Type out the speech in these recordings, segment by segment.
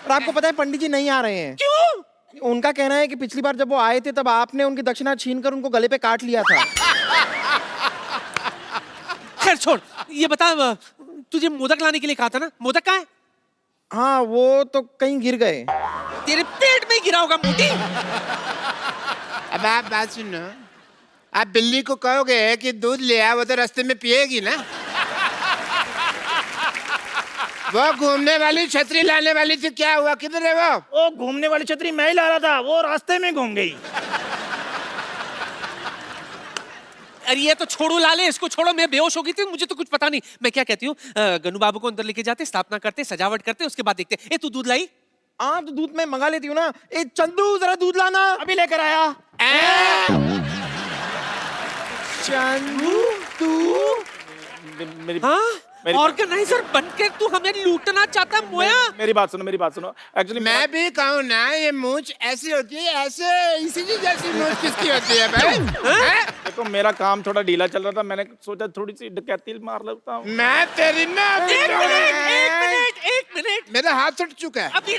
और आपको पता है पंडित जी नहीं आ रहे हैं। क्यों? उनका कहना है कि पिछली बार जब वो आए थे तब आपने उनकी दक्षिणा छीनकर उनको गले पे काट लिया था। खैर छोड़, ये बता, तुझे मोदक लाने के लिए कहा था ना, मोदक कहाँ है? हाँ वो तो कहीं गिर गए। तेरे पेट में ही गिरा होगा मोटी। अब आप बात सुनो, आप बिल्ली को कहोगे कि दूध ले आ, वो तो रास्ते में पिएगी ना। वो घूमने वाली छतरी लाने वाली थी, क्या हुआ, किधर है वो? वो घूमने वाली छतरी मैं ही ला रहा था, वो रास्ते में घूम गई। अरे ये तो छोड़ो लाले, इसको छोड़ो, मैं बेहोश हो गई थी, मुझे तो कुछ पता नहीं। मैं क्या कहती हूँ, गन्नू बाबू को अंदर लेके जाते, स्थापना करते, सजावट करते, उसके बाद देखते। ए तू दूध लाई? हाँ तो दूध में मंगा लेती हूँ ना। ए चंदू जरा दूध लाना। अभी लेकर आया। चंदू तू मेरी हाँ? ऑर्गेनाइजर बनकर तू हमें लूटना चाहता है मोया? मेरी बात सुनो, मेरी बात सुनो। एक्चुअली मैं भी कहूँ ना, ये मूंछ ऐसी होती है, ऐसे इसी जैसी मूंछ किसकी होती है भाई? हैं? देखो मेरा काम थोड़ा ढीला चल रहा था, मैंने सोचा थोड़ी सी डकैती मार लेता हूँ। मैं तेरी ना एक मिनट मेरा हाथ छूट चुका है। अभी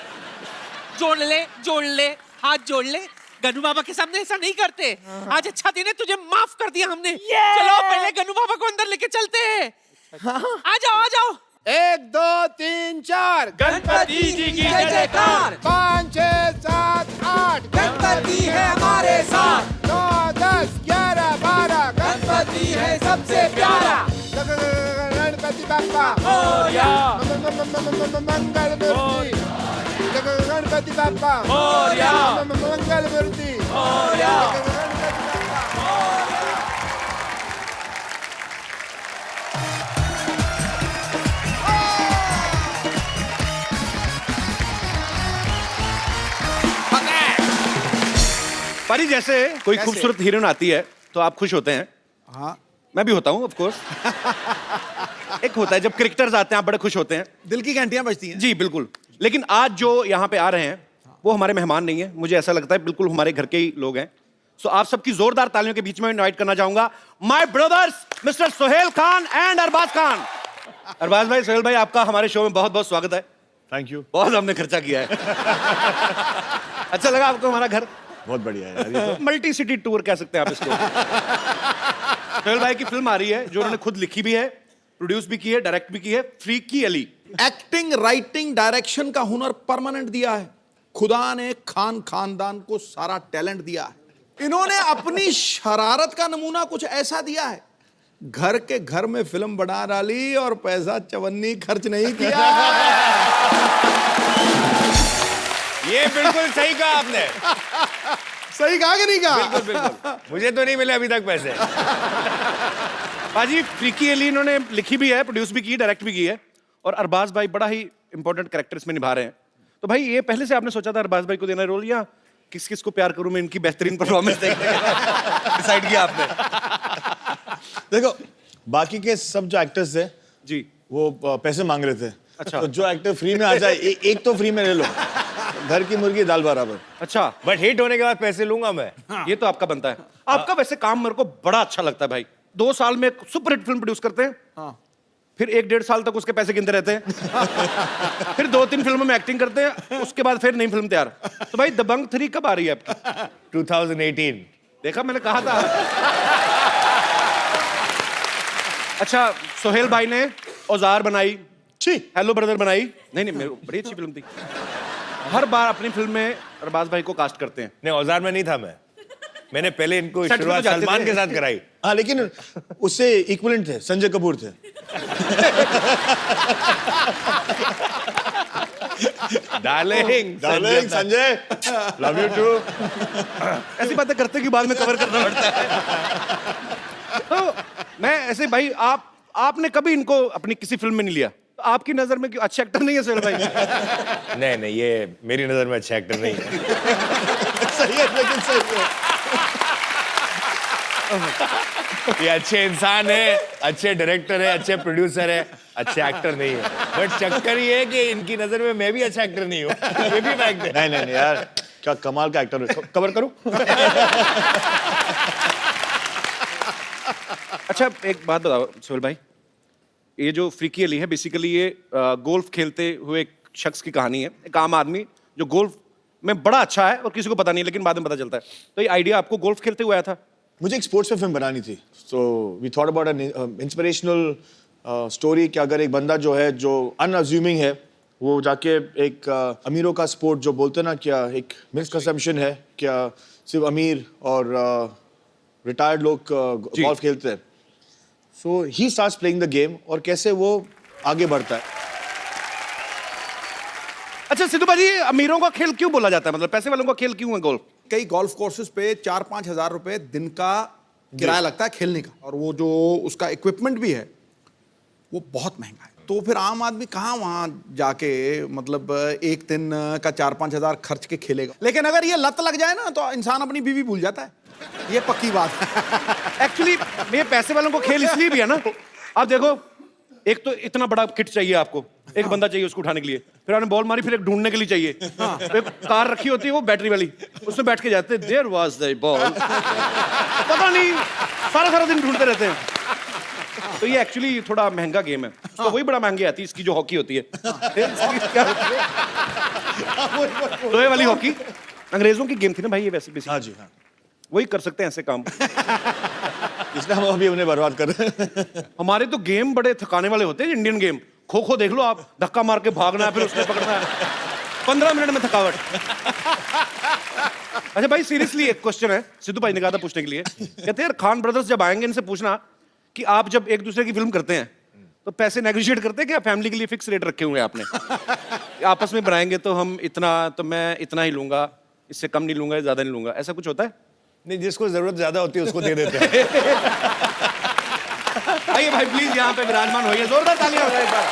जोड़ ले, हाथ जोड़ ले। गन्नू बाबा के सामने ऐसा नहीं करते। आज अच्छा दिन है, तुझे माफ कर दिया हमने। चलो पहले गन्नू बाबा को अंदर लेके चलते हैं। आ जाओ। 1 2 3 4 गणपति जी की जय जयकार। 5 6 7 8 गणपति है हमारे साथ। 9 10 11 12 गणपति है सबसे प्यारा। गणपति बाप्पा मोरया, मंगल मूर्ति। गणपति बाप्पा मोरया, मंगल मूर्ति। मोरया। पारी, जैसे कोई खूबसूरत हीरोइन आती है तो आप खुश होते हैं। हाँ, मैं भी होता हूँ ऑफ कोर्स। एक होता है जब क्रिकेटर्स आते हैं, आप बड़े खुश होते हैं। दिल की घंटियां बजती हैं। जी बिल्कुल। लेकिन आज जो यहाँ पे आ रहे हैं वो हमारे मेहमान नहीं है, मुझे ऐसा लगता है बिल्कुल हमारे घर के ही लोग हैं। सो आप सबकी जोरदार तालियों के बीच में इनवाइट करना चाहूंगा my brothers mister Sohail Khan and Arbaaz Khan. Arbaaz भाई, सोहेल भाई, आपका हमारे शो में बहुत बहुत स्वागत है। Thank you. बहुत हमने खर्चा किया है। अच्छा लगा आपको हमारा घर? बहुत बढ़िया है यार, ये तो। मल्टी सिटी टूर कह सकते हैं आप इसको। सोहेल भाई की फिल्म आ रही है जो उन्होंने खुद लिखी भी है, प्रोड्यूस भी की है, डायरेक्ट भी की है, freaky Ali. Acting, writing, direction का हुनर परमानेंट दिया है। खुदा ने खान खानदान को सारा टैलेंट दिया है। इन्होंने अपनी शरारत का नमूना कुछ ऐसा दिया है, घर के घर में फिल्म बना डाली और पैसा चवन्नी खर्च नहीं किया। ये बिल्कुल सही कहा आपने। सही कहा कि नहीं कहा? बिल्कुल। मुझे तो नहीं मिले अभी तक पैसे। बाजी, फ्रीकी अली इन्होंने लिखी भी है, प्रोड्यूस भी की, डायरेक्ट भी की है, और अरबाज भाई बड़ा ही इंपॉर्टेंट कैरेक्टर इसमें निभा रहे हैं। तो भाई ये पहले से आपने सोचा था अरबाज भाई को देना रोल, या किस किस को प्यार करूं मैं इनकी बेहतरीन परफॉर्मेंस देखने डिसाइड किया आपने? देखो, बाकी के सब जो एक्टर्स थे जी वो पैसे मांग रहे थे। अच्छा। तो जो एक्टर फ्री में आ जाए, एक तो फ्री में ले लो। घर की मुर्गी दाल बराबर। अच्छा, बट हिट होने के बाद पैसे लूंगा मैं। ये तो आपका बनता है। आपका वैसे काम मेरे को बड़ा अच्छा लगता है भाई। 2 साल में सुपर हिट फिल्म प्रोड्यूस करते हैं, फिर 1 1.5 साल तक उसके पैसे गिनते रहते हैं, फिर 2 3 फिल्मों में एक्टिंग करते हैं, उसके बाद फिर नई फिल्म तैयार। तो भाई दबंग 3 कब आ रही है आपकी? 2018। देखा, मैंने कहा था। अच्छा, सोहेल भाई ने औजार बनाई, हेलो ब्रदर बनाई। नहीं मेरे बड़ी अच्छी फिल्म थी। हर बार अपनी फिल्म में अरबाज भाई को कास्ट करते हैं। नहीं, औजार में नहीं था मैंने पहले इनको सेट पे तो शुरुआत जाते सलमान थे। के साथ कराई। हाँ, लेकिन उससे इक्विवेलेंट थे, संजय कपूर थे। Darling darling Sanjay, love you too. ऐसी बातें करते कि बाद में कवर करना पड़ता है। तो मैं ऐसे भाई, आपने कभी इनको अपनी किसी फिल्म में नहीं लिया, तो आपकी नजर में क्यों अच्छे एक्टर नहीं है सोहेल भाई? नहीं, ये मेरी नजर में अच्छा एक्टर नहीं है। सही है, लेकिन सही है। ये अच्छे इंसान है, अच्छे डायरेक्टर है, अच्छे प्रोड्यूसर है, अच्छे एक्टर नहीं है। बट चक्कर ये है कि इनकी नजर में मैं भी अच्छा एक्टर नहीं हूँ। ये भी फैक्ट है। नहीं यार, क्या कमाल का एक्टर है। कवर करूं? अच्छा, एक बात बताओ सोहेल भाई, ये जो फ्रीकी अली है बेसिकली ये गोल्फ खेलते हुए एक शख्स की कहानी है, एक आम आदमी जो गोल्फ में बड़ा अच्छा है और किसी को पता नहीं, लेकिन बाद में पता चलता है। तो ये आइडिया आपको गोल्फ खेलते हुए आया था? मुझे एक स्पोर्ट्स पे फिल्म बनानी थी, so we thought about an inspirational story कि अगर एक बंदा जो है जो अनअज्यूमिंग है वो जाके एक अमीरों का स्पोर्ट जो बोलते हैं ना, क्या एक मिसकंसेप्शन है क्या सिर्फ अमीर और रिटायर्ड लोग गोल्फ खेलते हैं। So he starts playing the game और कैसे वो आगे बढ़ता है। अच्छा सिद्धू भाजी, अमीरों का खेल क्यों बोला जाता है, मतलब पैसे वालों का खेल क्यों है गोल्फ? कई गोल्फ कोर्सेज पे 4-5 हजार रुपए दिन का किराया लगता है खेलने का, और वो जो उसका इक्विपमेंट भी है वो बहुत महंगा है। तो फिर आम आदमी कहाँ वहां जाके मतलब एक दिन का 4-5 हजार खर्च के खेलेगा। लेकिन अगर ये लत लग जाए ना तो इंसान अपनी बीवी भूल जाता है, ये पक्की बात है। एक्चुअली ये पैसे वालों को खेल इसलिए भी है ना, आप देखो एक तो इतना बड़ा किट चाहिए आपको, एक बंदा चाहिए उसको उठाने के लिए, फिर आपने बॉल मारी, फिर एक ढूंढने के लिए चाहिए। तो एक कार रखी होती है वो बैटरी वाली, उसमें बैठ के जाते हैं, देयर वाज द बॉल, पता नहीं सारा दिन ढूंढते रहते हैं। तो ये एक्चुअली थोड़ा महंगा गेम है, तो वही बड़ा महंगी आती है इसकी जो हॉकी होती है। क्या होती है? लोहे वाली हॉकी अंग्रेजों की गेम थी ना भाई ये, वैसे भी हाँ जी हाँ, वही कर सकते हैं ऐसे काम। इसलिए हम अभी उन्हें बर्बाद कर रहे हैं। हमारे तो गेम बड़े थकाने वाले होते हैं, इंडियन गेम। खो खो देख लो आप, धक्का मार के भागना है फिर उसने पकड़ना है, 15 मिनट में थकावट। अच्छा भाई सीरियसली एक क्वेश्चन है, सिद्धू भाई ने कहा था पूछने के लिए, कहते हैं यार खान ब्रदर्स जब आएंगे इनसे पूछना कि आप जब एक दूसरे की फिल्म करते हैं तो पैसे नेगोशिएट करते हैं क्या? फैमिली के लिए फिक्स रेट रखे हुए हैं आपने? आपस में बनाएंगे तो हम इतना, तो मैं इतना ही लूंगा, इससे कम नहीं लूंगा, ज्यादा नहीं लूंगा, ऐसा कुछ होता है? नहीं, जिसको जरूरत ज्यादा होती है उसको दे देते हैं। आइए भाई प्लीज यहाँ पे विराजमान होइए, जोरदार तालियां हो जाए एक बार।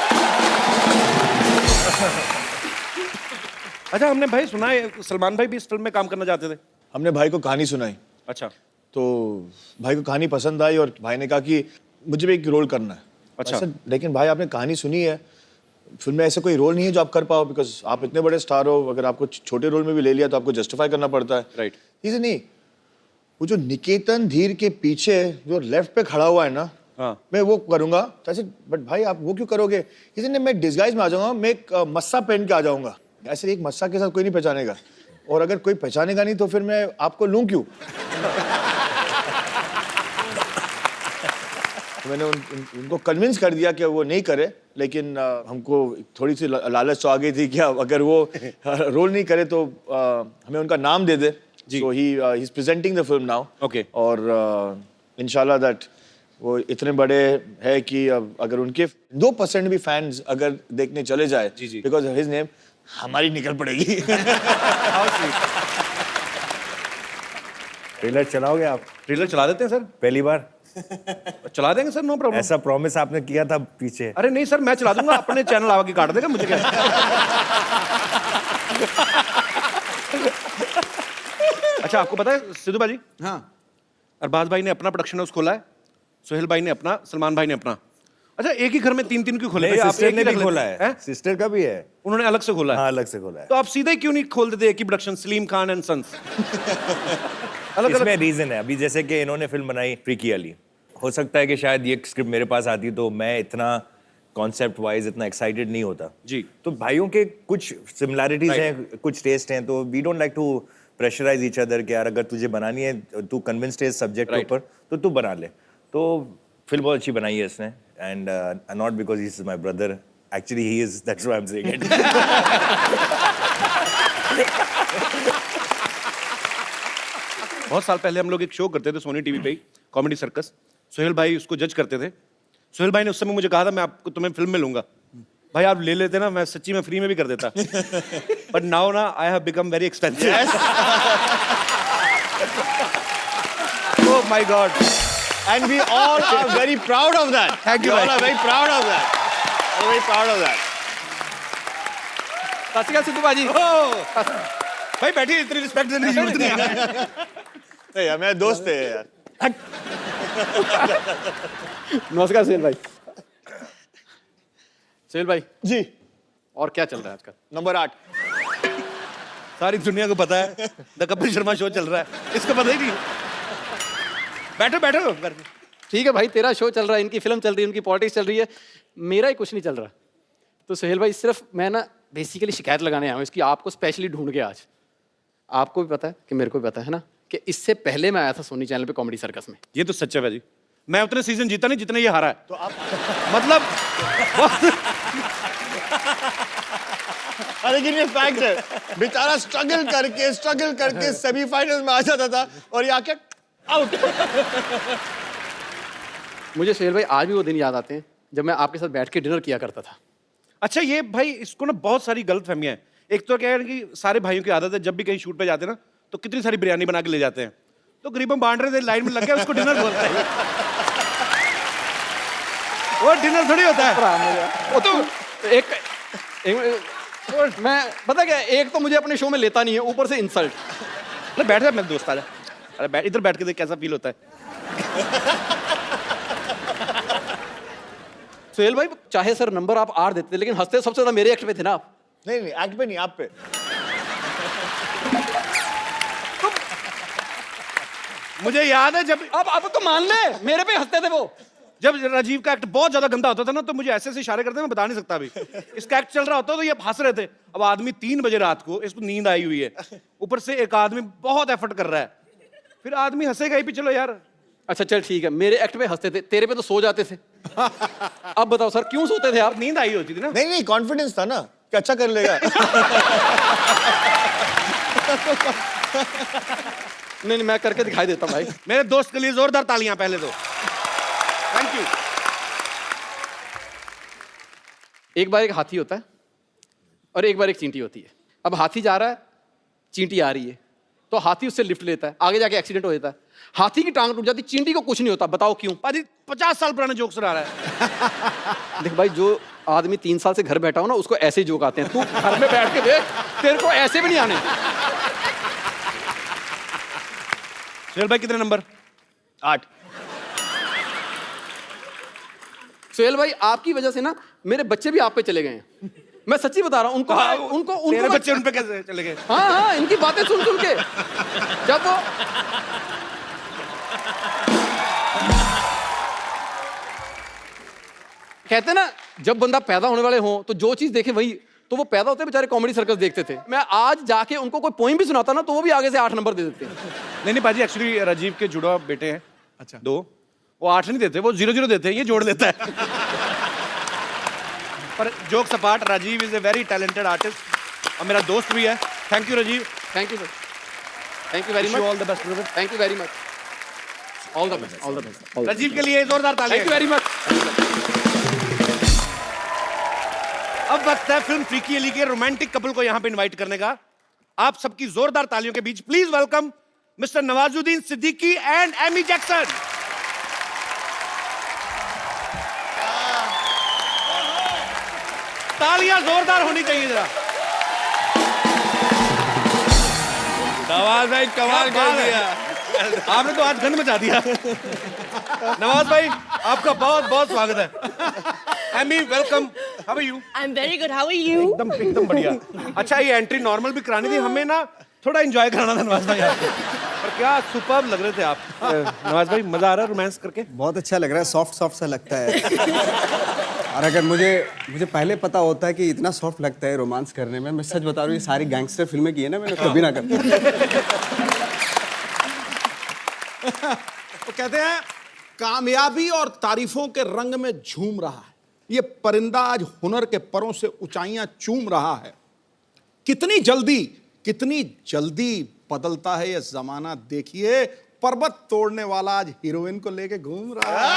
अच्छा हमने भाई सुना है सलमान भाई भी इस फिल्म में काम करना चाहते थे? हमने भाई को कहानी सुनाई, अच्छा, तो भाई को कहानी पसंद आई और भाई ने कहा कि मुझे भी एक रोल करना है। अच्छा। ऐसा, लेकिन भाई आपने कहानी सुनी है, फिल्म में ऐसा कोई रोल नहीं है जो आप कर पाओ, बिकॉज आप इतने बड़े स्टार हो, अगर आपको छोटे रोल में भी ले लिया तो आपको जस्टिफाई करना पड़ता है। राइट। इसे नहीं, वो जो निकेतन धीर के पीछे जो लेफ्ट पे खड़ा हुआ है ना, हाँ। मैं वो करूंगा। तो ऐसे, बट भाई आप वो क्यों करोगे? इसे नहीं, मैं डिस्गाइज में आ जाऊंगा, मैं एक मस्सा पहन के आ जाऊंगा। ऐसे एक मस्सा के साथ कोई नहीं पहचानेगा, और अगर कोई पहचानेगा नहीं तो फिर मैं आपको लूं क्यों? तो मैंने उनको कन्विंस कर दिया कि वो नहीं करे, लेकिन हमको थोड़ी सी लालच तो आ गई थी कि अगर वो रोल नहीं करे तो हमें उनका नाम दे दे। So he is presenting the film now. Okay. और इंशाल्लाह दैट वो इतने बड़े है कि अगर उनके 2% भी फैंस अगर देखने चले जाए, बिकॉज ऑफ हिज नेम, हमारी निकल पड़ेगी। ट्रेलर चलाओगे आप? ट्रेलर चला देते हैं सर, पहली बार चला देंगे सर, नो प्रॉब्लम। ऐसा प्रॉमिस आपने किया था पीछे। अरे नहीं सर, मैं चला दूंगा, अपने चैनल आगे काट देगा, मुझे क्या। अच्छा आपको पता है सिद्धू भाजी, हाँ, अरबाज भाई ने अपना प्रोडक्शन हाउस खोला है, सोहेल भाई ने अपना, सलमान भाई ने अपना। अच्छा एक ही घर में 3-3 क्यों खोले? नहीं, आप सिस्टर एक ने ही भी रख लेते खोला हैं? है, सिस्टर का भी है, उन्होंने अलग से खोला है। हाँ अलग से खोला है। तो आप सीधे क्यों नहीं खोल देते एक ही production, Salim Khan and sons? अलग इसमें अलग रीजन है, अभी जैसे कि इन्होंने फिल्म बनाई फ्रीकी अली, हो सकता है कि शायद ये स्क्रिप्ट मेरे पास आती तो मैं इतना कॉन्सेप्ट वाइज इतना एक्साइटेड नहीं होता जी। तो भाइयों के कुछ सिमिलैरिटीज हैं, कुछ टेस्ट हैं, तो we don't like to pressurise each other कि यार अगर तुझे बनानी है, तू कन्विंस्ड है इस सब्जेक्ट के ऊपर तो तू बना ले। तो फिल्म बहुत अच्छी बनाई है इसने, and not because he is my brother, actually he is, that's why I am saying it. बहुत साल पहले हम लोग एक शो करते थे सोनी टीवी पे ही, कॉमेडी सर्कस। सोहेल भाई उसको जज करते थे। सोहेल भाई ने उस समय मुझे कहा था मैं आपको तुम्हें फिल्म में लूंगा, भाई आप ले लेते ना, मैं सच्ची में फ्री में भी कर देता। बट नाउ ना I have become very expensive. Oh my God, And we all are very proud of that. Thank you, We all bhai. are very proud of that. We're very proud of that. सत श्री अकाल सिद्धू भाजी। भाई बैठिए, इतनी respect देने की जरूरत नहीं है। नहीं यार, मेरे दोस्त है यार। नमस्कार सुहेल भाई। सुहेल भाई जी, और क्या चल रहा है आजकल? नंबर 8। सारी दुनिया को पता है द कपिल शर्मा शो चल रहा है, इसको पता ही नहीं। बैठो बैठो। ठीक है भाई, तेरा शो चल रहा है, इनकी फिल्म चल रही है, उनकी पॉलिटिक्स चल रही है, मेरा ही कुछ नहीं चल रहा। तो सुहेल भाई सिर्फ मैं ना बेसिकली शिकायत लगाने आया हूँ इसकी, आपको स्पेशली ढूंढ के आज। आपको भी पता है कि मेरे को भी पता है ना कि इससे पहले मैं आया था सोनी चैनल पे कॉमेडी सर्कस में। ये तो सच है भाई, मैं उतने सीजन जीता नहीं जितने ये हारा है। तो आप मतलब लेकिन ये फैक्ट है, बेचारा स्ट्रगल करके सेमीफाइनल में आ जाता था और ये आके आउट। मुझे सोहेल भाई आज भी वो दिन याद आते हैं जब मैं आपके साथ बैठ के डिनर किया करता था। अच्छा ये भाई इसको ना बहुत सारी गलत फहमियां हैं। एक तो क्या है कि सारे भाइयों की आदत है जब भी कहीं शूट पे जाते हैं ना तो कितनी सारी बिरयानी बना के ले जाते हैं, तो गरीबों बांट रहे थे लाइन में लग गया, उसको डिनर बोलते हैं। वो डिनर थोड़ी होता है। वो तो एक मैं पता क्या, एक तो मुझे अपने शो में लेता नहीं है, ऊपर से इंसल्ट। अरे बैठ जा मेरे दोस्त, आ जा। अरे बैठ, इधर बैठ के देख कैसा फील होता है। सोहेल भाई चाहे सर नंबर आप 8 देते लेकिन हंसते सबसे ज्यादा मेरे एक्ट पे थे ना आप। नहीं एक्ट पे नहीं, आप पे। मुझे याद है जब अब तो मान ले मेरे पे हंसते थे वो। जब राजीव का एक्ट बहुत ज्यादा गंदा होता था ना तो मुझे ऐसे ऐसे इशारे करते, मैं बता नहीं सकता अभी। इसका एक्ट चल रहा होता तो ये हंस रहे थे। अब आदमी 3 बजे रात को, इसको नींद आई हुई है, ऊपर से एक आदमी बहुत एफर्ट कर रहा है, फिर आदमी हंसेगा ही भी। चलो यार अच्छा चल ठीक है, मेरे एक्ट पे हंसते थे, तेरे पे तो सो जाते थे। अब बताओ सर क्यों सोते थे आप? नींद आई होती थी ना। नहीं कॉन्फिडेंस था ना कि अच्छा कर लेगा। नहीं मैं करके दिखाई देता हूं भाई। मेरे दोस्त के लिए जोरदार तालियां पहले तो। Thank you. एक बार एक हाथी होता है और एक बार एक चींटी होती है। अब हाथी जा रहा है, चींटी आ रही है, तो हाथी उससे लिफ्ट लेता है, आगे जाके एक्सीडेंट हो जाता है, हाथी की टांग टूट जाती, चींटी को कुछ नहीं होता। बताओ क्यों? 50 साल पुराने जोक सुना रहा है। देख भाई, जो आदमी 3 साल से घर बैठा हो ना उसको ऐसे ही जोक आते हैं। तू घर में बैठ के देख, तेरे को ऐसे भी नहीं आने। सोहेल भाई कितने नंबर? 8। सोहेल भाई आपकी वजह से ना मेरे बच्चे भी आप पे चले गए हैं। मैं सच्ची बता रहा हूँ। उनको तेरे बच्चे उन पे कैसे चले गए? हाँ इनकी बातें सुन सुन के। जब वो कहते ना जब बंदा पैदा होने वाले हो तो जो चीज देखे वही, तो वो पैदा होते बेचारे कॉमेडी सर्कस देखते थे। मैं आज जाके उनको कोई पोइम भी सुनाता ना तो वो भी आगे से 8 नंबर दे देते हैं। नहीं पाजी, एक्चुअली राजीव के जुड़वा बेटे हैं। अच्छा 2, वो 8 नहीं देते, वो 0-0 देते हैं, ये जोड़ देता है। पर jokes apart, Rajiv is a very talented artist और मेरा दोस्त भी है। Thank you Rajiv. Thank you sir, thank you very much. All the best brother. Thank you very much. All the best, all the best. Rajiv के लिए जोरदार तालियां। Thank you very much. अब वक्त है फिल्म फ्रीकी अली के रोमांटिक कपल को यहां पे इनवाइट करने का। आप सबकी जोरदार तालियों के बीच please welcome mister Nawazuddin Siddiqui and Amy Jackson. तालियां जोरदार होनी चाहिए जरा। नवाज भाई कमाल कर दिया। आपने तो आज गंद मचा दिया। नवाज भाई आपका बहुत बहुत स्वागत है। Amy welcome. How are you? I'm very good. How are you? एकदम बढ़िया। अच्छा ये एंट्री नॉर्मल भी करानी थी, हमें ना थोड़ा एंजॉय कराना था नवाज भाई आपको। पर क्या सुपर्ब लग रहे थे आप। नवाज भाई मजा आ रहा है रोमांस करके? बहुत अच्छा लग रहा है, सॉफ्ट सॉफ्ट सा लगता है। और अगर मुझे पहले पता होता है कि इतना सॉफ्ट लगता है रोमांस करने में, मैं सच बता रहा हूँ, ये सारी गैंगस्टर फिल्में की है ना मैंने, कभी ना करता। तो कहते हैं कामयाबी और तारीफों के रंग में झूम रहा है ये परिंदा, आज हुनर के परों से ऊंचाइयां चूम रहा है। कितनी जल्दी बदलता है ये जमाना, देखिए पर्वत तोड़ने वाला आज हीरोइन को लेके घूम रहा है।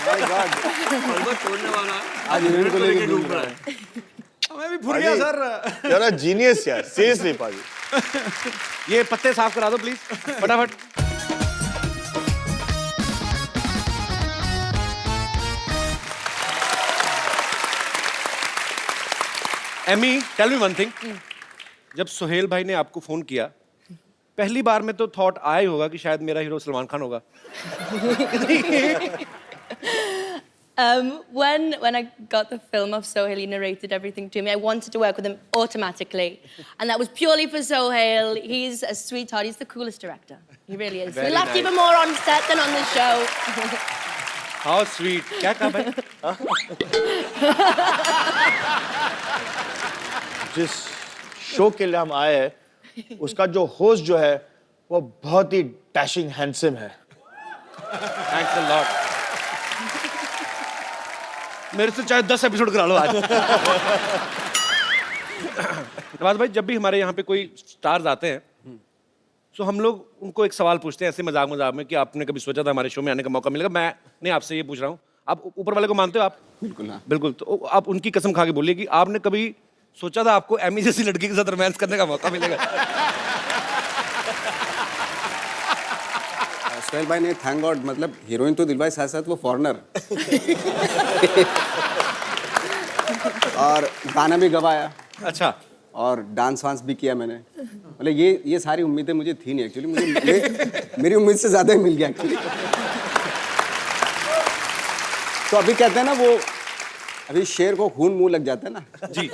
पर्वत तोड़ने वाला आज हीरोइन को लेके घूम रहा है। मैं भी भूल गया सर। यार जीनियस यार, सीरियसली पाजी। ये पत्ते साफ करा दो प्लीज फटाफट। Amy tell me one thing, जब सोहेल भाई ने आपको फोन किया पहली बार में तो थॉट आया ही होगा कि शायद मेरा हीरो सलमान खान होगा। When I got the film of Sohail, he narrated everything to me. I wanted to work with him automatically, and that was purely for Sohail. He's a sweetheart. He's the coolest director. He really is. We laughed even more on set than on the show. How sweet. क्या कहा भाई? जिस show के लिए हम आए हैं उसका जो होस्ट जो है वो बहुत ही डैशिंग हैंडसम है। Thanks a lot. मेरे से चाहे 10 एपिसोड करा लो आज। नवाज भाई, जब भी हमारे यहाँ पे कोई स्टार्स आते हैं तो हम लोग उनको एक सवाल पूछते हैं ऐसे मजाक मजाक में कि आपने कभी सोचा था हमारे शो में आने का मौका मिलेगा? मैं नहीं आपसे ये पूछ रहा हूँ, आप ऊपर वाले को मानते हो? आप बिल्कुल हाँ। बिल्कुल। तो आप उनकी कसम खा के बोलिए कि आपने कभी सोचा था आपको एमी जैसी लड़की के साथ रोमांस करने का मौका मिलेगा? सोहेल भाई ने थैंक गॉड, मतलब हीरोइन तो दिलवाई, साथ साथ वो फॉरेनर और गाना भी गवाया। अच्छा। और डांस वांस भी किया मैंने। मतलब ये सारी उम्मीदें मुझे थी नहीं एक्चुअली, मुझे मेरी उम्मीद से ज्यादा ही मिल गया एक्चुअली। तो अभी कहते हैं ना वो, अभी शेर को खून मुंह लग जाता है ना जी,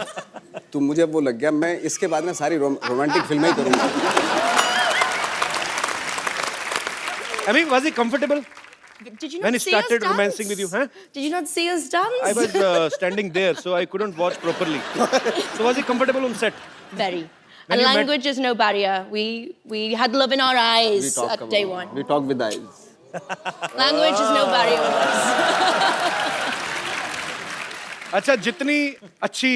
तो मुझे वो लग गया। मैं इसके बाद में सारी रोमांटिक फिल्में ही करूंगा। I mean, was he comfortable Did you not when he see us started dance? romancing with you? Huh? Did you not see us dance? I was standing there, so I couldn't watch properly. So was he comfortable on set? Very. When And you met- language is no barrier. We had love in our eyes at day one. We talk with eyes. Language is no barrier with us. अच्छा, जितनी अच्छी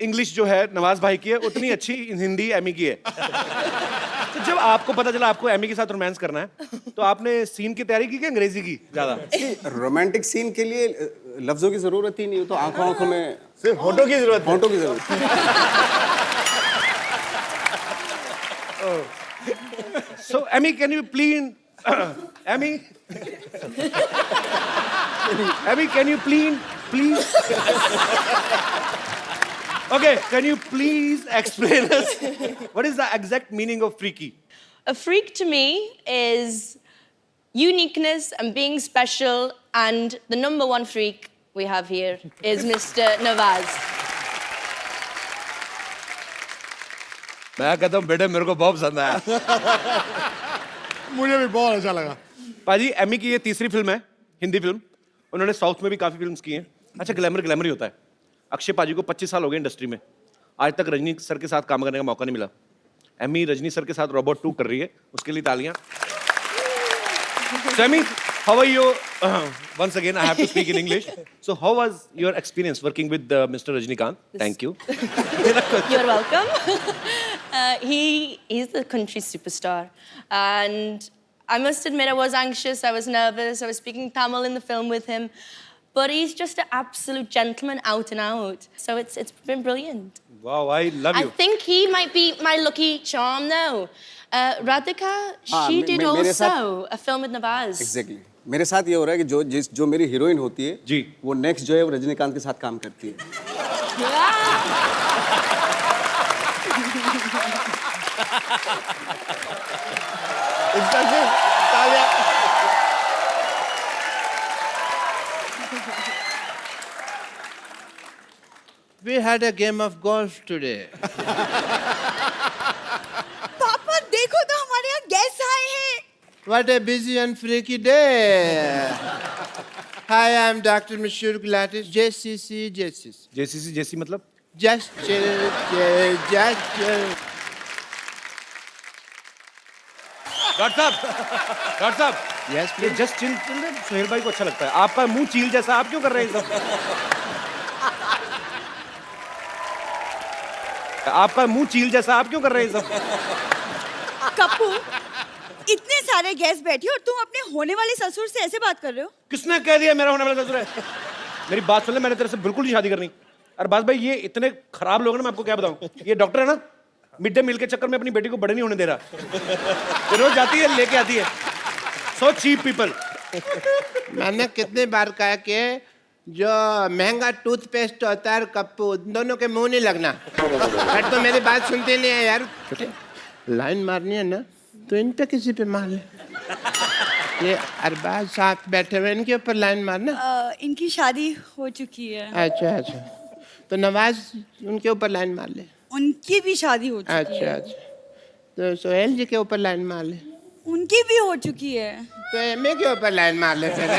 English जो है नवाज भाई की है, उतनी अच्छी हिंदी एमी की है। तो जब आपको पता चला आपको एमी के साथ रोमांस करना है, तो आपने सीन की तैयारी की कि अंग्रेजी की ज्यादा? रोमांटिक सीन के लिए लफ्जों की जरूरत ही नहीं, तो आंखों आंखों में सिर्फ होठों की जरूरत है। होठों की जरूरत। So Emmy, can you please, Emmy, Emmy, can you please? Okay, can you please explain us what is the exact meaning of freaky? A freak to me is uniqueness and being special, and the number one freak we have here is Mr. Nawaz. मैं कहता हूँ बेटे मेरे को बहुत पसंद आया। मुझे भी बहुत अच्छा लगा। पाजी, एमी की ये तीसरी फिल्म है, हिंदी फिल्म। उन्होंने साउथ में भी काफी फिल्म्स की हैं। अच्छा, ग्लैमर ही होता है। अक्षय पाजी को 25 साल हो गए इंडस्ट्री में, आज तक रजनी सर के साथ काम करने का मौका नहीं मिला। एमी रजनी सर के साथ रोबोट 2 कर रही है, उसके लिए तालियां। So, Emmy, how are you? Once again, I have to speak in English. So, how was your experience working with Mr. Rajnikant? Thank you. You're welcome. He's the country superstar, and I must admit I was anxious, I was nervous, I was speaking Tamil in the film with him, but he's just an absolute gentleman out and out. So it's been brilliant. Wow, I love you. I think he might be my lucky charm though. Radhika, she did मेरे साथ- also a film with Nawaz. Exactly मेरे साथ ये हो रहा है कि जो मेरी हीरोइन होती है जी, वो नेक्स्ट जो है वो रजनीकांत के साथ काम करती है। इसका सिर्फ तालियां। We had a game of golf today. पापा देखो तो हमारे यहाँ गेस्ट आए हैं। What a busy and freaky day. Hi, I'm Dr. Mashur Gulatis, JCC. JCC जैसी मतलब? Just chill. डॉक्टर साहब, Yes, ये जस्ट चिल सोहेल भाई को अच्छा लगता है। आपका मुंह चील जैसा, आप क्यों कर रहे हैं सब? आपका मुंह चील जैसा, आप क्यों कर रहे हैं सब? कप्पू, इतने सारे गेस्ट बैठे और तुम अपने होने वाले ससुर से ऐसे बात कर रहे हो? किसने कह दिया मेरा होने वाला ससुर है? मेरी बात सुन ले, मैंने तेरे से बिल्कुल नहीं शादी करनी। और बात भाई, ये इतने खराब लोग हैं ना, मैं आपको क्या बताऊं। ये डॉक्टर है ना, मिड डे मील के चक्कर में अपनी बेटी को बड़े नहीं होने दे रहा। तो रोज जाती है, लेके आती है। So cheap people. मैंने कितने बार कहा कि जो महंगा टूथपेस्ट होता है कप्पू, दोनों के मुंह नहीं लगना। बट तो मेरी बात सुनते नहीं है यार। लाइन मारनी है ना तो इन पे किसी पे मार ले। ये अरबाज साथ बैठे हुए, इनके ऊपर लाइन मारना। इनकी शादी हो चुकी है। अच्छा, तो नवाज उनके ऊपर लाइन मार ले। उनकी भी शादी हो चुकी है। अच्छा, तो सोहेल जी के ऊपर लाइन मार ले। उनकी भी हो चुकी है। तो एमए के ऊपर लाइन मार ले फिर।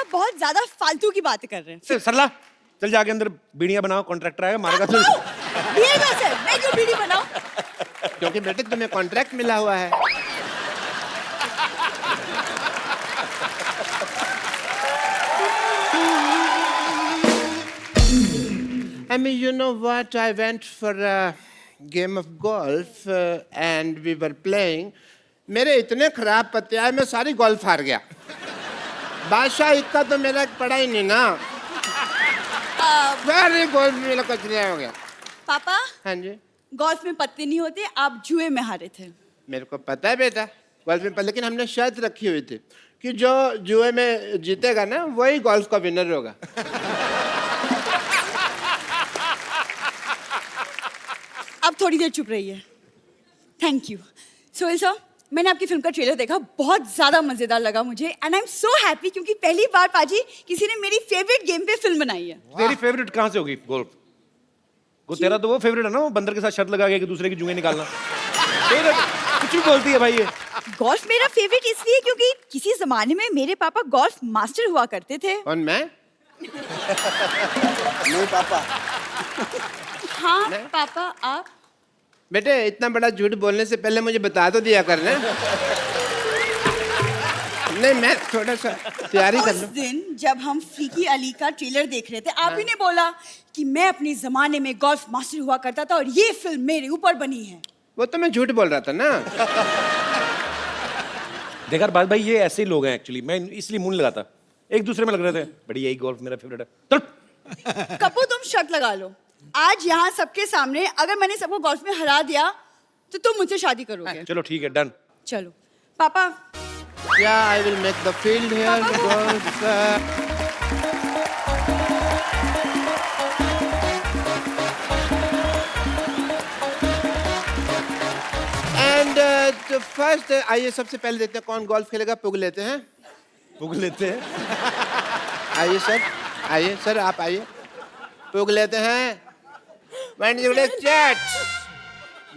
आप बहुत ज्यादा फालतू की बातें कर रहे हैं। सरला चल जाके अंदर बीड़ियां बनाओ, कॉन्ट्रैक्टर आएगा मारेगा तो। बीड़ी कहाँ से? मैं क्यों बीड़ी बनाऊं? क्योंकि बेटे तुम्हें कॉन्ट्रैक्ट मिला हुआ है। I mean, you know what? I went for a game of golf and we were playing. मेरे इतने खराब पत्ते आए, मैं सारी गोल्फ हार गया। बादशाह इतना तो मेरा पड़ा ही नहीं ना। सारी गोल्फ मेरा कचरा हो गया। पापा, हाँ जी। गोल्फ में पत्ते नहीं होते, आप जुए में हारे थे। मेरे को पता है बेटा, गोल्फ में लेकिन हमने शर्त रखी हुई थी कि जो जुए में जीतेगा ना वही गोल्फ का विनर होगा। अब थोड़ी देर चुप रहिए। Thank you. सोहेल सर, मैंने आपकी फिल्म का ट्रेलर देखा, बहुत ज्यादा मजेदार लगा मुझे and I am so happy क्योंकि पहली बार पाजी किसी ने मेरी फेवरेट गेम पे फिल्म बनाई है। तेरी फेवरेट कहाँ से होगी गोल्फ? वो तेरा तो वो फेवरेट है ना, वो बंदर के साथ शर्त लगा के दूसरे की जुएं निकालना। कुछ भी बोलती है भाई ये। गोल्फ मेरा फेवरेट इसलिए क्योंकि किसी जमाने में मेरे पापा गोल्फ मास्टर हुआ करते थे। और मैं? नहीं पापा। हाँ पापा, आप? बेटे इतना बड़ा झूठ बोलने से पहले मुझे बता तो दिया करना। नहीं, मैं थोड़ा सा तैयारी कर उस लूं। दिन जब हम फीकी अली का ट्रेलर देख रहे थे, आप ही ने बोला कि मैं अपने जमाने में गोल्फ मास्टर हुआ करता था और ये फिल्म मेरे ऊपर बनी है। वो तो मैं झूठ बोल रहा था ना। देखा बात भाई, ये ऐसे ही लोग हैं एक्चुअली, मैं इसलिए मुंह नहीं लगाता। एक दूसरे में लग रहे थे बड़ी, यही गोल्फ मेरा फेवरेट है। चल कपूर, तुम शर्त लगा लो, आज यहाँ सबके सामने अगर मैंने सबको गोल्फ में हरा दिया तो तुम मुझसे शादी करोगे। चलो ठीक है, डन। चलो पापा। Yeah, I will make the field here. Golf. And तो first आइए सबसे पहले देखते हैं कौन गोल्फ खेलेगा। पुग लेते हैं। पुग लेते हैं। आइए सर, आइए सर, आप आइए। पुग लेते हैं। वन जुड़े चैट।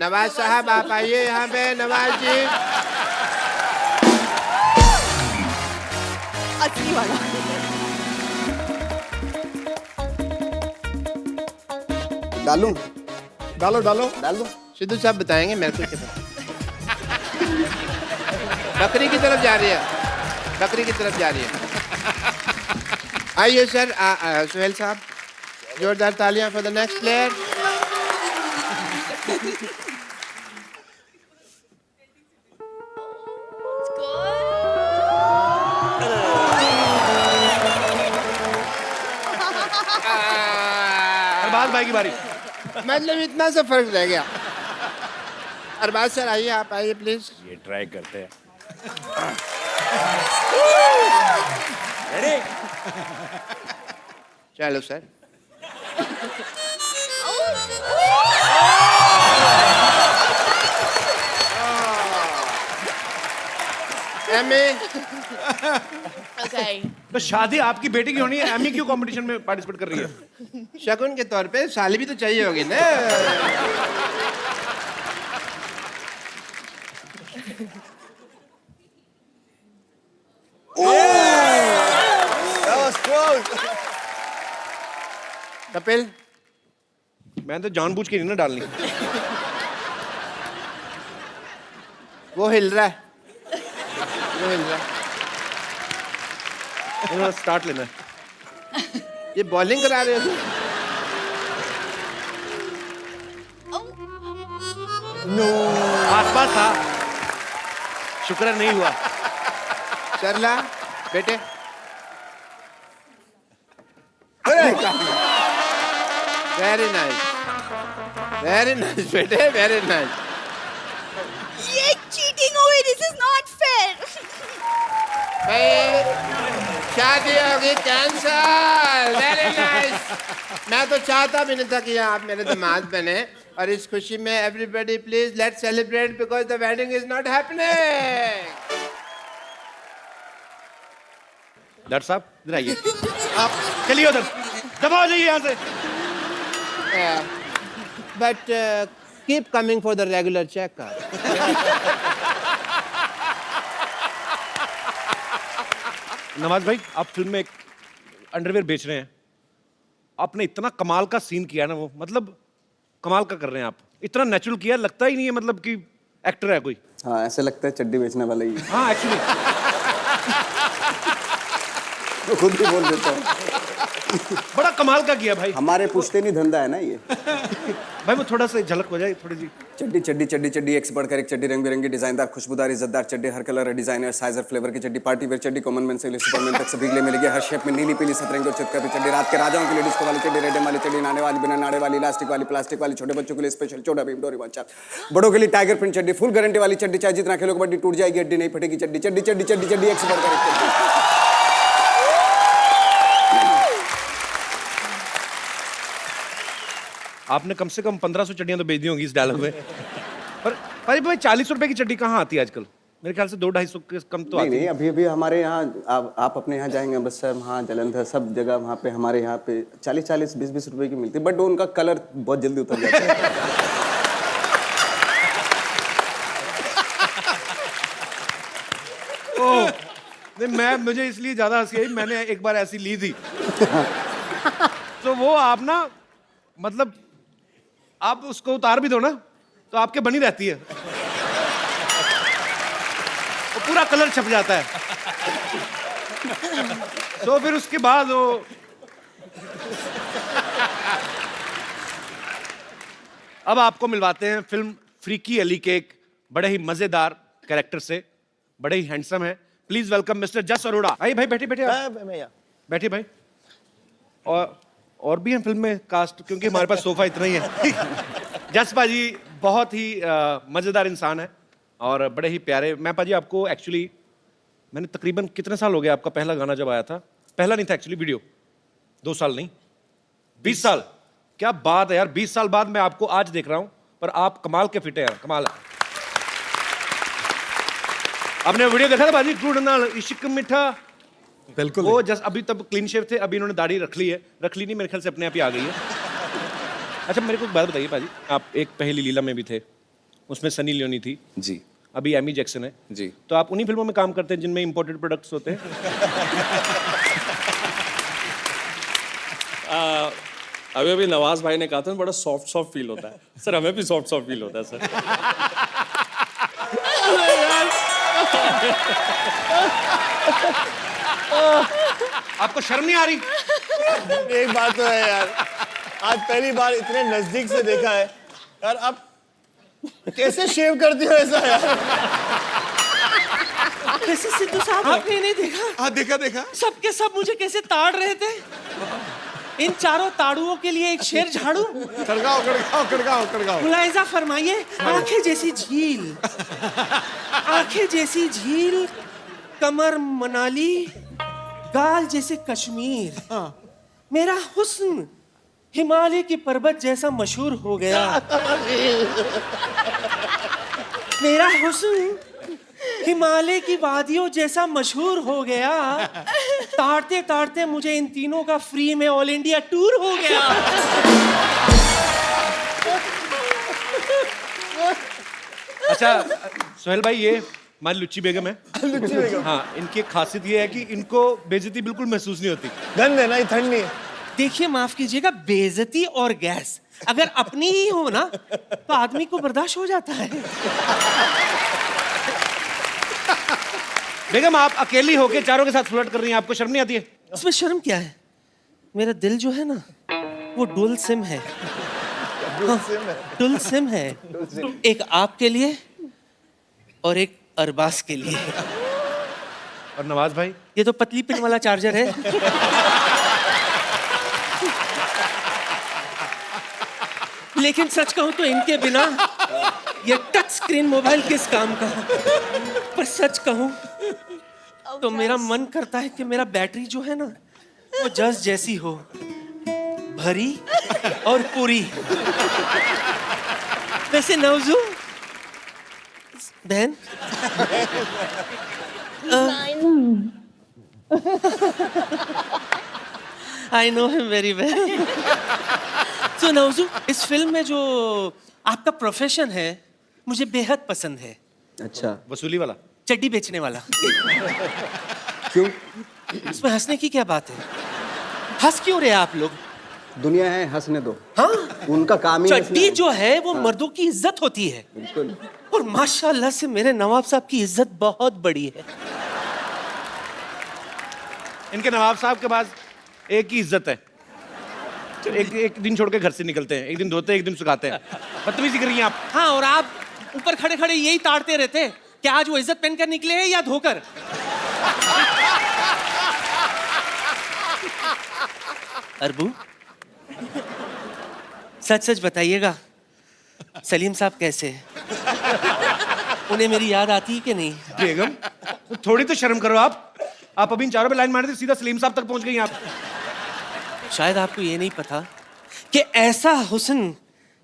नवाज साहब आप आइए यहाँ पे। नवाज जी। असली वाला। डालूं? डालो डालो डाल दो। सिद्धू साहब बताएंगे मेरे को क्या पता। बकरी की तरफ जा रही है, बकरी की तरफ जा रही है। आइए सर, सुहेल साहब, जोरदार तालियां for the next player. Arbaaz भाई की बारी। मतलब इतना सा फर्क रह गया। अरबाज सर आइए, आप आइए प्लीज। ये ट्राई करते हैं। चलो सर। एमी। Okay. तो शादी आपकी बेटी की होनी है, एमी क्यों कंपटीशन में पार्टिसिपेट कर रही है? शगुन के तौर पे साली भी तो चाहिए होगी ना। कपिल, मैं तो जानबूझ के नहीं ना डालनी। वो हिल रहा है, वो हिल रहा है। स्टार्ट लेना है। ये बॉलिंग करा रहे हो? आसपास था, शुक्र नहीं हुआ। सरला बेटे, वेरी नाइस, वेरी नाइस बेटे, वेरी नाइस। ये चीटिंग हुई, दिस इज नॉट फेयर। भाई शादी होगी कैंसल। Very nice. मैं तो चाहता भी नहीं था कि आप मेरे दामाद बने, और इस खुशी में everybody please let's celebrate because the wedding is not happening. Doctor साहब इधर आइए, आप चलिए उधर, दबाओ जाइए यहाँ से। But keep coming for the regular checkup. Nawaz भाई, आप फिल्म में एक अंडरवेयर बेच रहे हैं, आपने इतना कमाल का सीन किया ना, वो मतलब कमाल का कर रहे हैं आप, इतना नेचुरल किया, लगता ही नहीं है मतलब कि एक्टर है कोई। हाँ, ऐसे लगता है चड्डी बेचने वाला ही है। हाँ एक्चुअली तो खुद ही बोल देता हूँ। बड़ा कमाल का किया भाई। हमारे पूछते नहीं धंधा है ना ये। भाई वो थोड़ा सा झलक हो जाए थोड़ी सी। चड्डी चड्डी चड्डी चड्डी, एक से बढ़कर एक चड्डी, रंग बिरंगी, डिजाइनदार, खुशबूदार, इज्जतदार चड्डी, हर कलर, डिजाइनर, साइज और फ्लेवर की चड्डी, पार्टी वेयर चड्डी, कॉमन मैन से लेकर सुपरमैन तक सभी के लिए मिलेगी, हर शेप में, नीली पीली सतरंगी और चितकबरी चड्डी, रात के राजाओं के लिए डिस्को वाली चड्डी, रेडम वाली चड्डी, नाने वाली, बिना नाड़े वाली, इलास्टिक वाली, प्लास्टिक वाली, छोटे बच्चों के लिए स्पेशल छोटा भीम डोरेमोन चाप, बड़ों के लिए टाइगर प्रिंट चड्डी, फुल गारंटी वाली चड्डी, चाहे जितना खेलो कबड्डी टूट जाएगी हड्डी नहीं फटेगी चड्डी, चड्डी चड्डी चड्डी चड्डी, एक से बढ़कर एक चड्डी। आपने कम से कम 1500 चड्डियां तो बेच दी होंगी इस डायलॉग में। पर भाई 40 रुपए की चड्डी कहाँ आती है आजकल? मेरे ख्याल से 200-250 के कम तो आती है। नहीं, अभी हमारे यहाँ आप अपने यहाँ जाएंगे अमृतसर, वहाँ जलंधर, सब जगह वहाँ पे हमारे यहाँ पे 40-40, 20-20 रुपए की मिलती है, बट उनका कलर बहुत जल्दी उतर जाता है। ओह, नहीं मुझे इसलिए ज्यादा हंसी आई, मैंने एक बार ऐसी ली थी। तो वो आप ना मतलब आप उसको उतार भी दो ना तो आपके बनी रहती है, वो पूरा कलर छप जाता है। तो फिर उसके बाद वो अब आपको मिलवाते हैं फिल्म फ्रीकी अली के एक बड़े ही मजेदार कैरेक्टर से, बड़े ही हैंडसम है। प्लीज वेलकम मिस्टर जस अरोड़ा। आइए भाई, बैठिए बैठिए भाई। और भी हैं फिल्म में कास्ट, क्योंकि हमारे पास सोफा इतना ही है। जस पाजी बहुत ही मजेदार इंसान है और बड़े ही प्यारे। मैं पाजी आपको एक्चुअली मैंने तकरीबन कितने साल हो गए, आपका पहला गाना जब आया था, पहला नहीं था एक्चुअली वीडियो, 2 साल नहीं 20 साल। क्या बात है यार, 20 साल बाद मैं आपको आज देख रहा हूं, पर आप कमाल के फिट है यार, कमाल है। आपने वीडियो देखा था बाजी, गुड़ नाल इश्क मिठा? बिल्कुल। वो जस्ट अभी तब क्लीन शेव थे, अभी इन्होंने दाढ़ी रख ली है, रख ली नहीं मेरे ख्याल से अपने आप ही आ गई है। अच्छा मेरे को एक बात बताइए पाजी, आप एक पहली लीला में भी थे, उसमें सनी लियोनी थी जी, अभी एमी जैक्सन है जी, तो आप उन्हीं फिल्मों में काम करते हैं जिनमें इंपोर्टेड प्रोडक्ट्स होते हैं? अभी नवाज भाई ने कहा था बड़ा सॉफ्ट फील होता है सर, हमें भी सॉफ्ट फील होता है सर। आपको शर्म नहीं आ रही? एक बात तो है यार, आज पहली बार इतने नजदीक से देखा है यार। आप कैसे शेव करते हो ऐसा यार? वैसे सिद्धू साहब आपने नहीं देखा? हाँ देखा। सबके सब मुझे कैसे ताड़ रहे थे। इन चारों ताड़ुओं के लिए एक शेर झाड़ू। कड़गाओ। मुलायजा फरमाइए, आंखें जैसी झील, आंखें जैसी झील, कमर मनाली, गाल जैसे कश्मीर, मेरा हुस्न हिमालय की पर्वत जैसा मशहूर हो गया। मेरा हुस्न हिमालय की वादियों जैसा मशहूर हो गया। ताड़ते ताड़ते मुझे इन तीनों का फ्री में ऑल इंडिया टूर हो गया। अच्छा सोहेल भाई, ये हमारी लुच्ची बेगम है। लुच्ची बेगम, हाँ, इनकी एक खासियत ये है कि इनको बेइज्जती बिल्कुल महसूस नहीं होती। गंद है ना, ये ठंड नहीं है। देखिए माफ कीजिएगा, बेइज्जती और गैस अगर अपनी ही हो ना तो आदमी को बर्दाश्त हो जाता है। बेगम आप अकेली होके चारों के साथ फ्लर्ट कर रही हैं, आपको शर्म नहीं आती है? इसमें शर्म क्या है? मेरा दिल जो है ना वो डुल सिम है। डुल सिम है, एक आपके लिए और एक अरबाज के लिए। और नवाज भाई, ये तो पतली पिन वाला चार्जर है। लेकिन सच कहूं तो इनके बिना ये टच स्क्रीन मोबाइल किस काम का। पर सच कहूं तो मेरा मन करता है कि मेरा बैटरी जो है ना वो जस जैसी हो, भरी और पूरी। वैसे नवजू बहन, I know him very well. So नवजू, इस फिल्म में जो आपका प्रोफेशन है मुझे बेहद पसंद है। अच्छा, वसूली वाला? चड्डी बेचने वाला। क्यों? इसमें हंसने की क्या बात है? हंस क्यों रहे आप लोग? दुनिया है, हंसने दो। हाँ, उनका काम ही चड्डी जो है वो मर्दों की इज्जत होती है। बिल्कुल। और माशाल्लाह से मेरे नवाब साहब की इज्जत बहुत बड़ी है। इनके नवाब साहब के पास एक ही इज्जत है, तो एक दिन छोड़ के घर से निकलते हैं, एक दिन धोते हैं, एक दिन सुखाते हैं। बदतमीजी कर रही हैं आप। हाँ, और आप ऊपर खड़े खड़े यही ताड़ते रहते हैं कि आज वो इज्जत पहनकर निकले हैं या धोकर। अरबू, सच सच बताइएगा, सलीम साहब कैसे हैं? उन्हें मेरी याद आती है कि नहीं? बेगम, थोड़ी तो शर्म करो आप अभी इन चारों पे लाइन मारी थी, सीधा सलीम साहब तक पहुंच गई आप। शायद आपको ये नहीं पता कि ऐसा हुस्न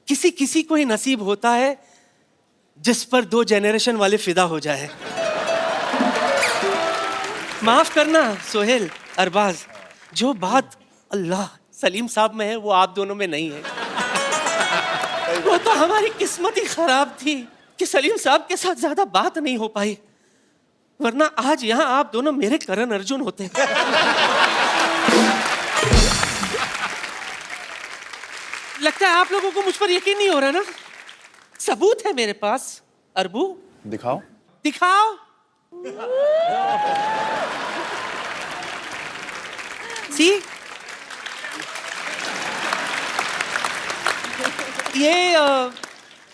किसी किसी को ही नसीब होता है जिस पर 2 जनरेशन वाले फिदा हो जाए। माफ करना सोहेल, अरबाज, जो बात अल्लाह सलीम साहब में है वो आप दोनों में नहीं है। वो तो हमारी किस्मत ही खराब थी कि सलीम साहब के साथ ज्यादा बात नहीं हो पाई, वरना आज यहाँ आप दोनों मेरे करण अर्जुन होते। लगता है आप लोगों को मुझ पर यकीन नहीं हो रहा ना? सबूत है मेरे पास। अरबू, दिखाओ। दिखाओ। सी, ये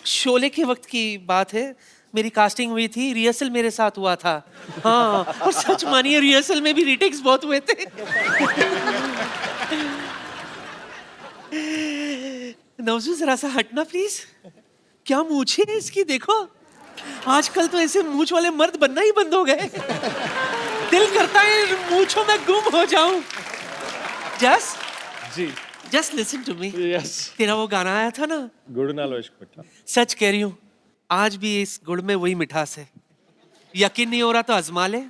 शोले के वक्त की बात है। मेरी कास्टिंग हुई थी, रिहर्सल मेरे साथ हुआ था। हाँ, और सच मानिए रिहर्सल में भी रीटेक्स बहुत हुए थे। नौजू जरा सा हटना प्लीज। क्या मूछें है इसकी, देखो। आजकल तो ऐसे मूछ वाले मर्द बनना ही बंद हो गए। दिल करता है मूछों में गुम हो जाऊं। जस जी, just listen to me. Yes. तेरा वो गाना आया था ना, गुड़ नालो इश्क मिठा। सच कह रही हूँ, आज भी इस गुड़ में वही मिठास है। यकीन नहीं हो रहा तो आजमा ले।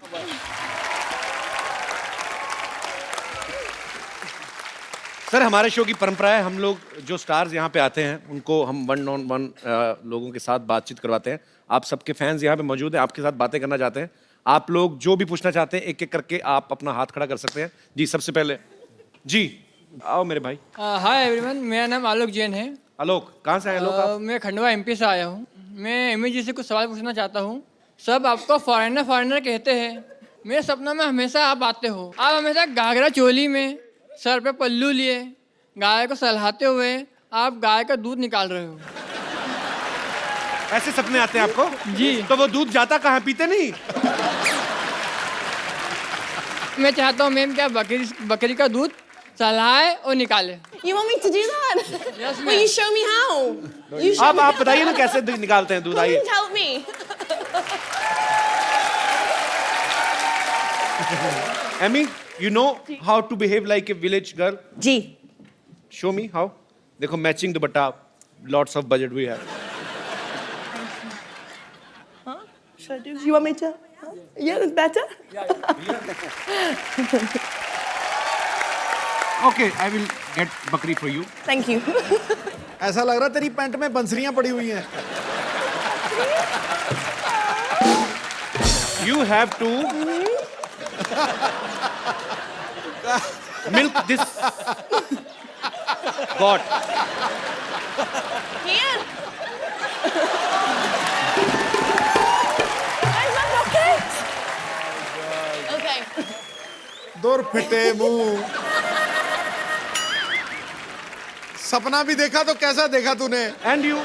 सर, हमारे शो की परंपरा है, हम लोग जो स्टार्स यहाँ पे आते हैं उनको हम 1-on-1 लोगों के साथ बातचीत करवाते हैं। आप सबके फैंस यहाँ पे मौजूद हैं, आपके साथ बातें करना चाहते हैं। आप लोग जो भी पूछना चाहते हैं एक एक करके आप अपना हाथ खड़ा कर सकते हैं। जी, सबसे पहले जी आओ मेरे भाई। हाय एवरीवन, मेरा नाम आलोक जैन है। आलोक, कहाँ से आए आलोक आप? मैं खंडवा एमपी से आया हूँ। मैं एमी जी से कुछ सवाल पूछना चाहता हूँ। सब आपको फॉरेनर फॉरेनर कहते हैं, मेरे सपनों में हमेशा आप आते हो। आप हमेशा घाघरा चोली में, सर पे पल्लू लिए, गाय को सहलाते हुए आप गाय का दूध निकाल रहे हो। ऐसे सपने आते हैं आपको? जी। तो वो दूध जाता कहाँ, पीते नहीं? मैं चाहता हूँ मैम, क्या बकरी का दूध सहलाए और निकाले। You want me to do that? Yes, Will you show me how? You show अब me आप बताइए ना कैसे निकालते हैं दूध, आइए। Please help me. Amy, you know how to behave like a village girl? जी। Show me how. देखो, matching dupatta, lots of budget we have. Should I do? You want me to? Yeah, that's better. Okay, I will get बकरी for you. Thank you. ऐसा लग रहा तेरी pant में बंसरियां पड़ी हुई हैं। You have to milk this goat. Here. Where's my pocket? Okay. दूर फिटे मुंह। सपना भी देखा तो कैसा देखा तूने? And you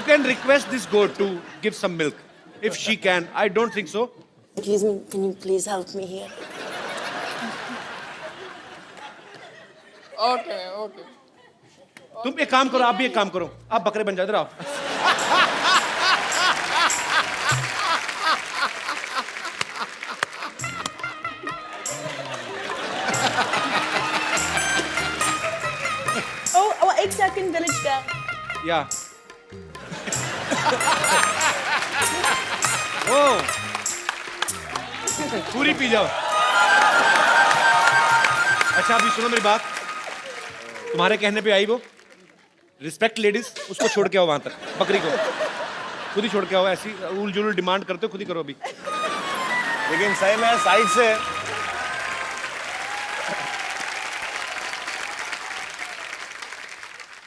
can request this goat to give some milk. If she can, I don't think so. Excuse me, can you please help me here? Okay okay. तुम एक काम करो, आप भी एक काम करो, आप बकरे बन जाओ, इधर आओ। Oh, एक second, village girl. या ओ पूरी पी जाओ। अच्छा, अभी सुनो मेरी बात, तुम्हारे कहने पे आई वो, रिस्पेक्ट लेडीज, उसको छोड़ के आओ वहां तक, बकरी को खुद ही छोड़ के आओ। ऐसी उल जुल डिमांड करते हो, खुद ही करो अभी। लेकिन सही में साइड से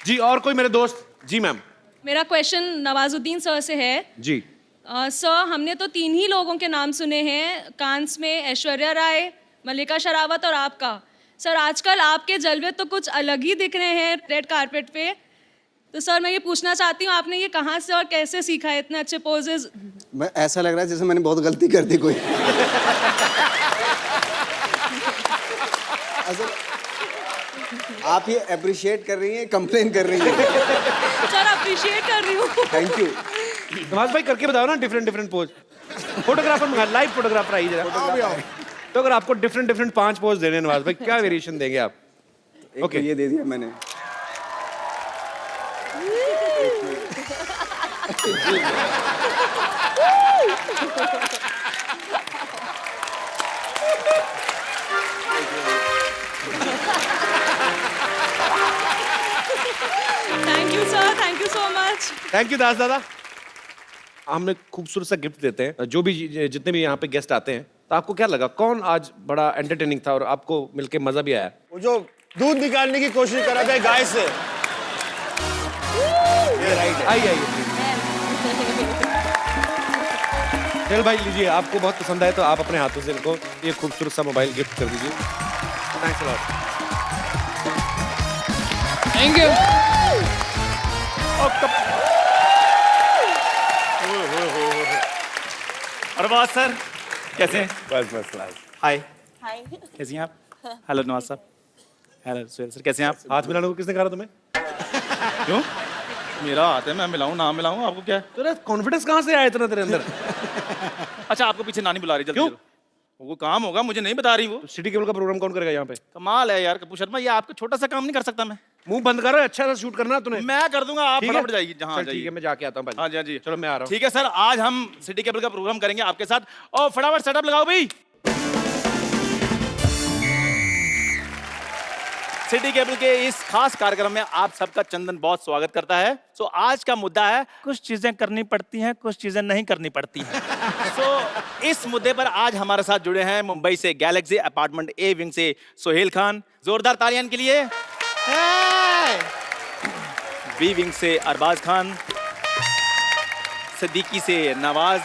जी और कोई मेरे दोस्त? जी मैम। मेरा क्वेश्चन नवाजुद्दीन सर से है। जी सर, हमने तो 3 ही लोगों के नाम सुने हैं कांस में, ऐश्वर्या राय, मल्लिका शेरावत और आपका। सर, आजकल आपके जलवे तो कुछ अलग ही दिख रहे हैं रेड कारपेट पे। तो सर मैं ये पूछना चाहती हूँ, आपने ये कहाँ से और कैसे सीखा है इतने अच्छे पोजेज? मैं ऐसा लग रहा है जैसे मैंने बहुत गलती कर दी कोई। आप ये अप्रिशिएट कर रही हैं, कंप्लेन कर रही हैं? सर अप्रिशिएट कर रही हूँ। Thank you. नवाज भाई करके बताओ ना डिफरेंट पोज। फोटोग्राफर मंगा, लाइव फोटोग्राफर आई जरा। तो अगर आपको डिफरेंट 5 पोज देने नवाज भाई, क्या वेरिएशन देंगे आप? ओके, ये दे दिया मैंने। Thank you sir, thank you so much. Thank you Das दादा। हम एक खूबसूरत सा गिफ्ट देते हैं जो भी जितने भी यहाँ पे गेस्ट आते हैं। तो आपको क्या लगा, कौन आज बड़ा एंटरटेनिंग था और आपको मिलके मजा भी आया? वो जो दूध निकालने की कोशिश करा था गाय से। आइए चल भाई लीजिए, आपको बहुत पसंद आए तो आप अपने हाथों से इनको ये खूबसूरत सा मोबाइल गिफ्ट कर दीजिए। Thanks a lot. Thank you. Arbaaz sir कैसे हैं? बस क्लास। हाय, हाय। कैसी हैं आप? हेलो नवाज साहब। हेलो सुहेल सर, कैसे हैं आप? हाथ मिलाने को किसने कहा तुम्हें? क्यों? मेरा हाथ है, मैं मिलाऊं ना मिलाऊं, आपको क्या है? तेरा कॉन्फिडेंस कहाँ से आया इतना तेरे अंदर? अच्छा, आपको पीछे नानी बुला रही, जल्दी चलो। वो काम होगा, मुझे नहीं बता रही वो। तो सिटी केबल का प्रोग्राम कौन करेगा यहाँ पे? कमाल है यार कपूर शर्मा, ये आपका छोटा सा काम नहीं कर सकता मैं? मुंह बंद करो, अच्छा सा शूट करना तूने। मैं कर दूंगा, आप ठीक है? फटाफट जाइए जहाँ चल जाइए। ठीक है, मैं जाके आता हूँ भाई। हाँ जी, हाँ जी। चलो मैं आ रहा हूँ। ठीक है सर, आज हम सिटी केबल का प्रोग्राम करेंगे आपके साथ, और फटाफट सेटअप लगाओ भाई। सिटी केबल के इस खास कार्यक्रम में आप सबका चंदन बहुत स्वागत करता है। सो आज का मुद्दा है, कुछ चीजें करनी पड़ती हैं, कुछ चीजें नहीं करनी पड़ती हैं। सो इस मुद्दे पर आज हमारे साथ जुड़े हैं मुंबई से गैलेक्सी अपार्टमेंट ए विंग से सोहेल खान, जोरदार तालियां के लिए। बी विंग से अरबाज खान, सिद्दीकी से नवाज,